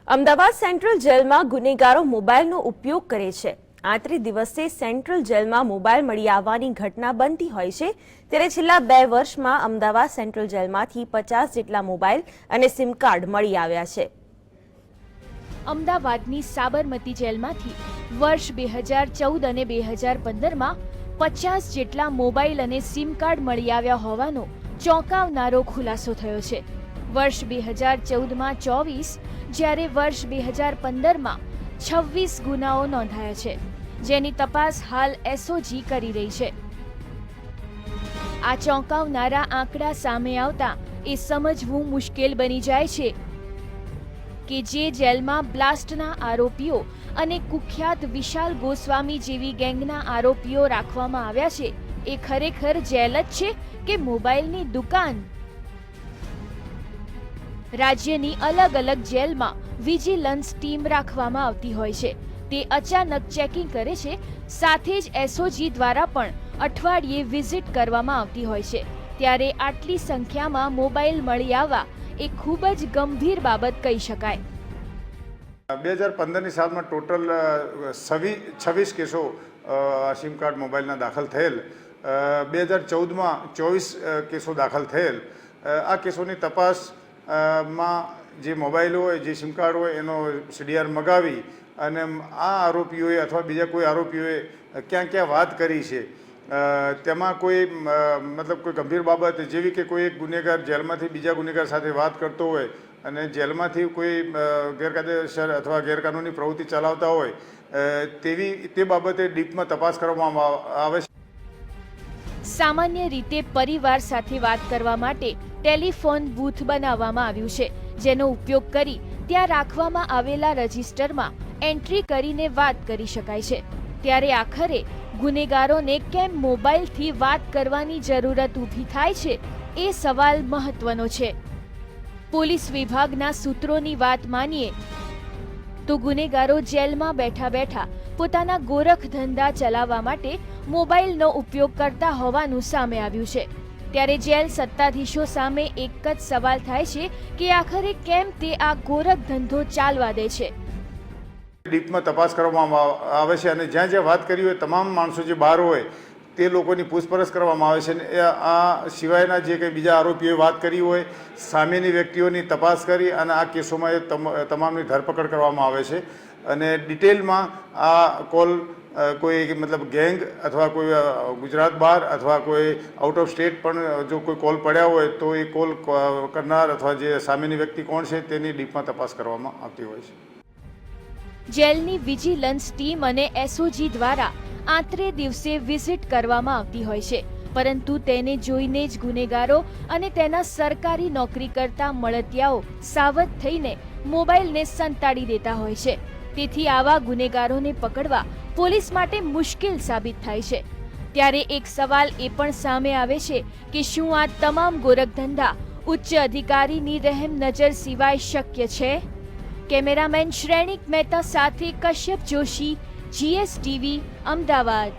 Ahmedabad central જેલમાં ગુનેગારો મોબાઈલનો ઉપયોગ કરે છે। 38 દિવસે સેન્ટ્રલ જેલમાં મોબાઈલ મળી આવવાની ઘટના બનતી હોય છે, ત્યારે છેલ્લા 2 વર્ષમાં અમદાવાદ સેન્ટ્રલ જેલમાંથી 50 જેટલા મોબાઈલ અને સિમ કાર્ડ મળી આવ્યા છે। અમદાવાદની સાબરમતી જેલમાંથી વર્ષ 2014 અને 2015માં 50 જેટલા મોબાઈલ અને સિમ કાર્ડ મળી આવ્યા હોવાનો ચોંકાવનારો ખુલાસો થયો છે। વર્ષ 2014માં 24 જ્યારે વર્ષ 2015માં 26 ગુનાઓ નોંધાયા છે, જેની તપાસ હાલ એસઓજી કરી રહી છે। આ ચોંકાવનારા આંકડા સામે આવતા એ સમજવું મુશ્કેલ બની જાય છે કે જે જેલમાં બ્લાસ્ટના આરોપીઓ અને કુખ્યાત વિશાલ ગોસ્વામી જેવી ગેંગના આરોપીઓ રાખવામાં આવ્યા છે, એ ખરેખર જેલ જ છે કે મોબાઈલની દુકાન? રાજ્યની અલગ અલગ જેલમાં વિજિલન્સ ટીમ રાખવામાં આવતી હોય છે। તે અચાનક ચેકિંગ કરે છે, સાથે જ એસઓજી દ્વારા પણ અઠવાડિયે વિઝિટ કરવામાં આવતી હોય છે। ત્યારે આટલી સંખ્યામાં મોબાઈલ મળી આવવા એ ખૂબ જ ગંભીર બાબત કહી શકાય। 2015ની સાલમાં ટોટલ 26 કેસો સિમ કાર્ડ મોબાઈલના દાખલ થયેલ। 2014માં 24 કેસો દાખલ થયેલ। આ કેસોની તપાસ માં જે મોબાઈલ હોય, જે સિમ કાર્ડ હોય, એનો સીડીઆર મગાવી અને આ આરોપીઓએ અથવા બીજા કોઈ આરોપીઓએ ક્યાં ક્યાં વાત કરી છે, તેમાં કોઈ કોઈ ગંભીર બાબત જેવી કે કોઈ એક ગુનેગાર જેલમાંથી બીજા ગુનેગાર સાથે વાત કરતો હોય અને જેલમાંથી કોઈ ગેરકાયદેસર અથવા ગેરકાનૂની પ્રવૃત્તિ ચલાવતા હોય તે બાબતે ડીપમાં તપાસ કરવામાં આવે છે। સામાન્ય રીતે પરિવાર સાથે વાત કરવા માટે ટેલિફોન બૂથ બનાવવામાં આવ્યું છે, જેનો ઉપયોગ કરી ત્યાં રાખવામાં આવેલા રજિસ્ટરમાં એન્ટ્રી કરીને વાત કરી શકાય છે। ત્યારે આખરે ગુનેગારોને કેમ મોબાઈલથી વાત કરવાની જરૂરત ઊભી થાય છે, એ સવાલ મહત્વનો છે। પોલીસ વિભાગના સૂત્રોની વાત માનીએ તો ગુનેગારો જેલમાં બેઠા બેઠા પોતાના ગોરખ ધંધા ચલાવવા માટે મોબાઈલનો ઉપયોગ કરતા હોવાનું સામે આવ્યું છે। ત્યારે જેલ સત્તાધીશો સામે એક જ સવાલ થાય છે કે આખરે કેમ તે આ ગોરખ ધંધો ચાલવા દે છે। ડીપમાં તપાસ કરવામાં આવે છે અને જ્યાં જ્યાં વાત કરી હોય તમામ માણસો જે બહાર હોય તે લોકોની પૂછપરછ કરવામાં આવે છે અને આ સિવાયના જે કંઈ બીજા આરોપીઓએ વાત કરી હોય સામેની વ્યક્તિઓની તપાસ કરી અને આ કેસોમાં તમામની ધરપકડ કરવામાં આવે છે અને ડિટેલમાં આ કોલ કોઈ ગેંગ અથવા કોઈ ગુજરાત બહાર અથવા કોઈ આઉટ ઓફ સ્ટેટ પણ જો કોઈ કોલ પડ્યા હોય તો એ કોલ કરનાર અથવા જે સામેની વ્યક્તિ કોણ છે તેની ડીપમાં તપાસ કરવામાં આવતી હોય છે। જેલની વિજિલન્સ ટીમ અને એસઓજી દ્વારા 38 દિવસે વિઝિટ કરવામાં આવતી હોય છે, પરંતુ તેને જોઈને જ ગુનેગારો અને તેના સરકારી નોકરી કરતા મળતિયાઓ સાવધ થઈને મોબાઈલને સંતાડી દેતા હોય છે। તેથી આવા ગુનેગારોને પકડવા પોલીસ માટે મુશ્કેલ સાબિત થાય છે। ત્યારે એક સવાલ એ પણ સામે આવે છે કે શું આ તમામ ગોરખધંધા ઉચ્ચ અધિકારીની રહેમ નજર સિવાય શક્ય છે? કેમેરામેન શ્રેણિક મહેતા સાથે કશ્યપ જોશી, GSTV, અમદાવાદ।